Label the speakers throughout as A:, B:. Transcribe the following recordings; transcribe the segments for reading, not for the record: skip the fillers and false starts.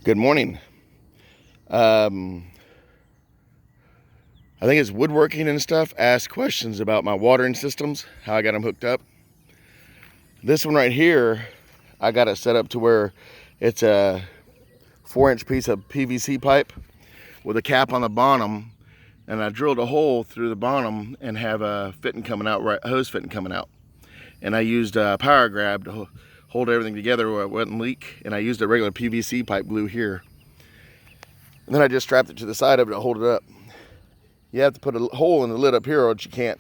A: Good morning. I think it's woodworking and stuff. Ask questions about my watering systems, how I got them hooked up. This one right here, I got it set up to where it's a 4-inch piece of PVC pipe with a cap on the bottom, and I drilled a hole through the bottom and have a fitting coming out, hose fitting coming out. And I used a power grab to hold everything together where it wouldn't leak, and I used a regular PVC pipe glue here. And then I just strapped it to the side of it to hold it up. You have to put a hole in the lid up here or you can't,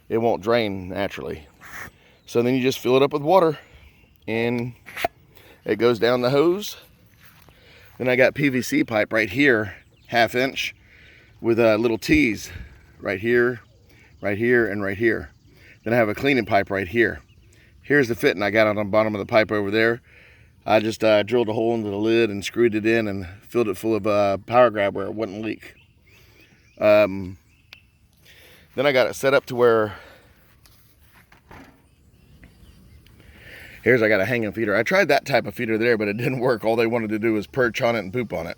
A: it won't drain naturally. So then you just fill it up with water and it goes down the hose. Then I got PVC pipe right here, 1/2 inch, with little T's right here, and right here. Then I have a cleaning pipe right here. Here's the fitting I got on the bottom of the pipe over there. I just drilled a hole into the lid and screwed it in and filled it full of power grab where it wouldn't leak. Then I got it set up to where I got a hanging feeder. I tried that type of feeder there, but it didn't work. All they wanted to do was perch on it and poop on it.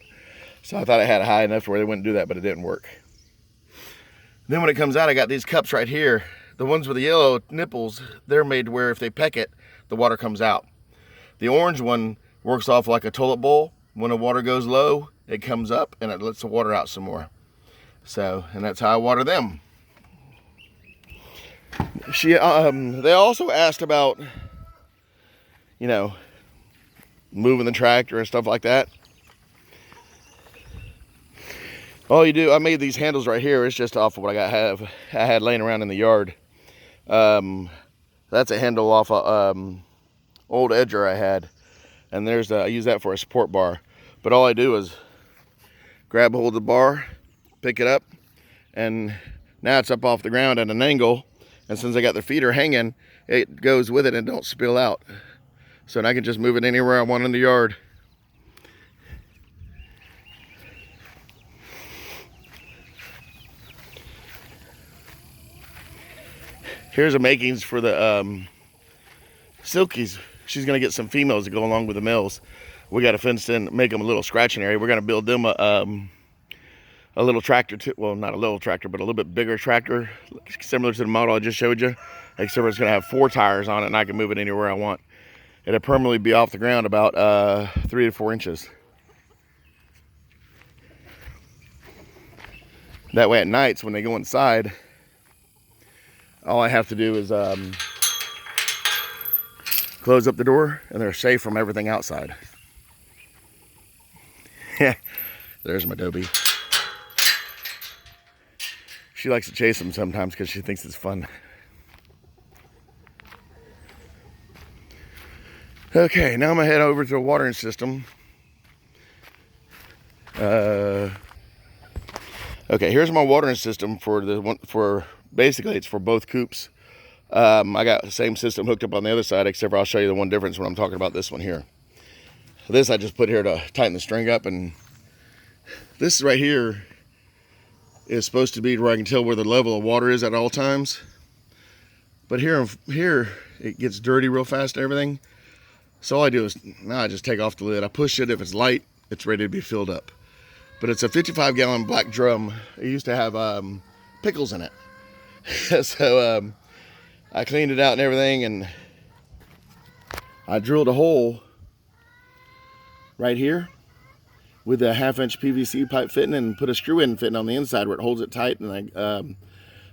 A: So I thought I had it high enough where they wouldn't do that, but it didn't work. Then when it comes out, I got these cups right here. The ones with the yellow nipples, they're made where if they peck it, the water comes out. The orange one works off like a toilet bowl. When the water goes low, it comes up and it lets the water out some more. So, and that's how I water them. They also asked about, moving the tractor and stuff like that. All you do, I made these handles right here. It's just off of what I had laying around in the yard. That's a handle off a old edger I had, and I use that for a support bar. But all I do is grab hold of the bar, pick it up, and now it's up off the ground at an angle. And since I got the feeder hanging, it goes with it and don't spill out. So I can just move it anywhere I want in the yard. Here's the makings for the silkies. She's gonna get some females to go along with the males. We got to fence in, make them a little scratching area. We're gonna build them a little tractor too. Well, not a little tractor, but a little bit bigger tractor, similar to the model I just showed you. Except it's gonna have 4 tires on it, and I can move it anywhere I want. It'll permanently be off the ground about 3 to 4 inches. That way, at nights when they go inside, all I have to do is close up the door, and they're safe from everything outside. Yeah, there's my Dobie. She likes to chase them sometimes because she thinks it's fun. Okay, now I'm gonna head over to the watering system. Okay, here's my watering system basically it's for both coops. I got the same system hooked up on the other side, except for I'll show you the one difference when I'm talking about this one here. This I just put here to tighten the string up, and this right here is supposed to be where I can tell where the level of water is at all times. But here it gets dirty real fast and everything. So all I do is, now I just take off the lid. I push it. If it's light, it's ready to be filled up. But it's a 55-gallon black drum. It used to have pickles in it. So I cleaned it out and everything, and I drilled a hole right here with a 1/2 inch PVC pipe fitting and put a screw in fitting on the inside where it holds it tight, and I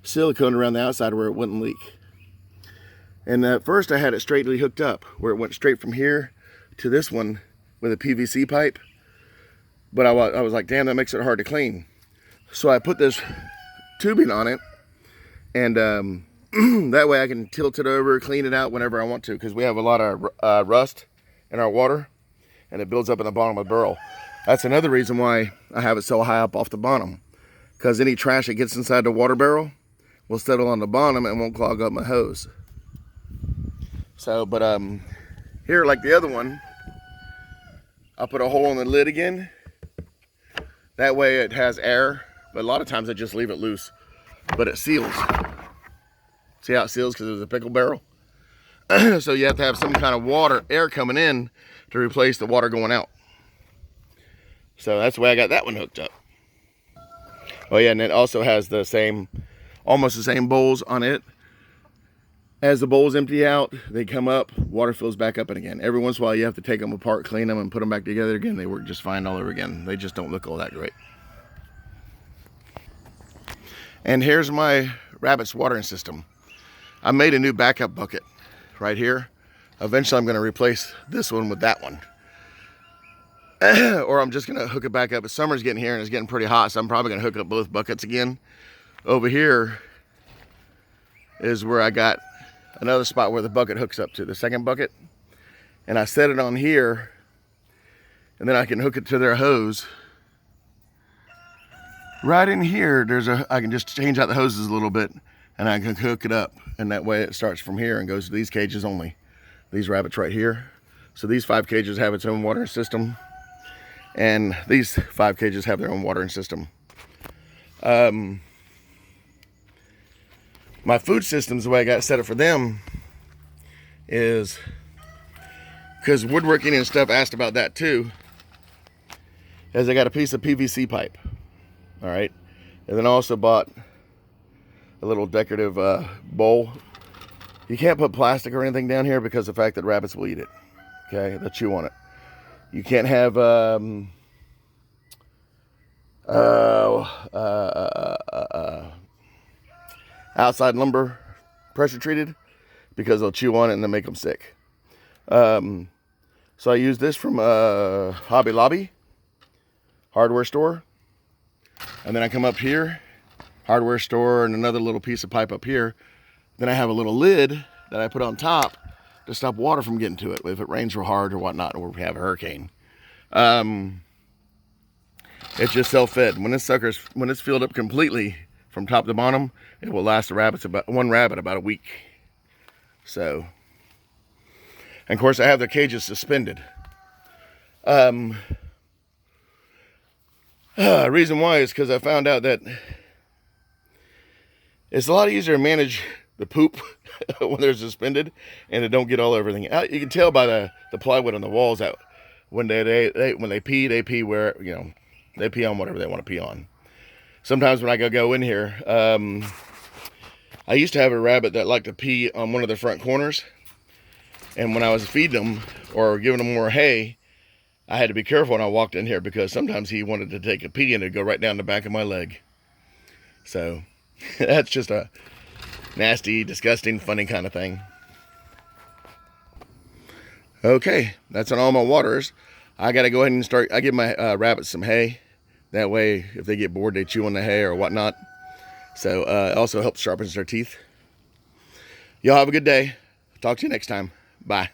A: silicone around the outside where it wouldn't leak. And at first I had it straightly hooked up where it went straight from here to this one with a PVC pipe. But I was like, damn, that makes it hard to clean. So I put this tubing on it, and that way I can tilt it over, clean it out whenever I want to, because we have a lot of rust in our water, and it builds up in the bottom of the barrel. That's another reason why I have it so high up off the bottom, because any trash that gets inside the water barrel will settle on the bottom and won't clog up my hose. So, but here, like the other one, I'll put a hole in the lid again. That way it has air, but a lot of times I just leave it loose, but it seals. See how it seals? Because it's a pickle barrel. So you have to have some kind of air coming in to replace the water going out. So that's the way I got that one hooked up. Oh yeah, and it also has the same, almost the same bowls on it. As the bowls empty out, they come up, water fills back up and again. Every once in a while you have to take them apart, clean them, and put them back together again. They work just fine all over again. They just don't look all that great. And here's my rabbit's watering system. I made a new backup bucket right here. Eventually I'm going to replace this one with that one. Or I'm just going to hook it back up. Summer's getting here and it's getting pretty hot, so I'm probably going to hook up both buckets again. Over here is where I got another spot where the bucket hooks up to, the second bucket. And I set it on here, and then I can hook it to their hose. Right in here, I can just change out the hoses a little bit, and I can hook it up. And that way it starts from here and goes to these cages only. These rabbits right here. So these 5 cages have its own watering system. And these 5 cages have their own watering system. My food systems, the way I got set up for them is, because woodworking and stuff asked about that too, is I got a piece of PVC pipe. All right. And then I also bought a little decorative bowl. You can't put plastic or anything down here because of the fact that rabbits will eat it. Okay, they'll chew on it. You can't have outside lumber pressure treated because they'll chew on it and they'll make them sick. So I use this from Hobby Lobby hardware store, and then I come up here, hardware store, and another little piece of pipe up here. Then I have a little lid that I put on top to stop water from getting to it if it rains real hard or whatnot, or we have a hurricane. It's just self-fed. When it's filled up completely from top to bottom, it will last one rabbit about a week. So, and of course I have the cages suspended. Reason why is because I found out that it's a lot easier to manage the poop when they're suspended and it don't get all over everything. You can tell by the plywood on the walls that when they pee where, you know, they pee on whatever they want to pee on. Sometimes when I go in here, I used to have a rabbit that liked to pee on one of the front corners, and when I was feeding him or giving him more hay, I had to be careful when I walked in here because sometimes he wanted to take a pee and it'd go right down the back of my leg. So that's just a nasty, disgusting, funny kind of thing. Okay, that's on all my waters. I gotta go ahead and start. I give my rabbits some hay. That way, if they get bored, they chew on the hay or whatnot. So it also helps sharpen their teeth. Y'all have a good day. Talk to you next time. Bye.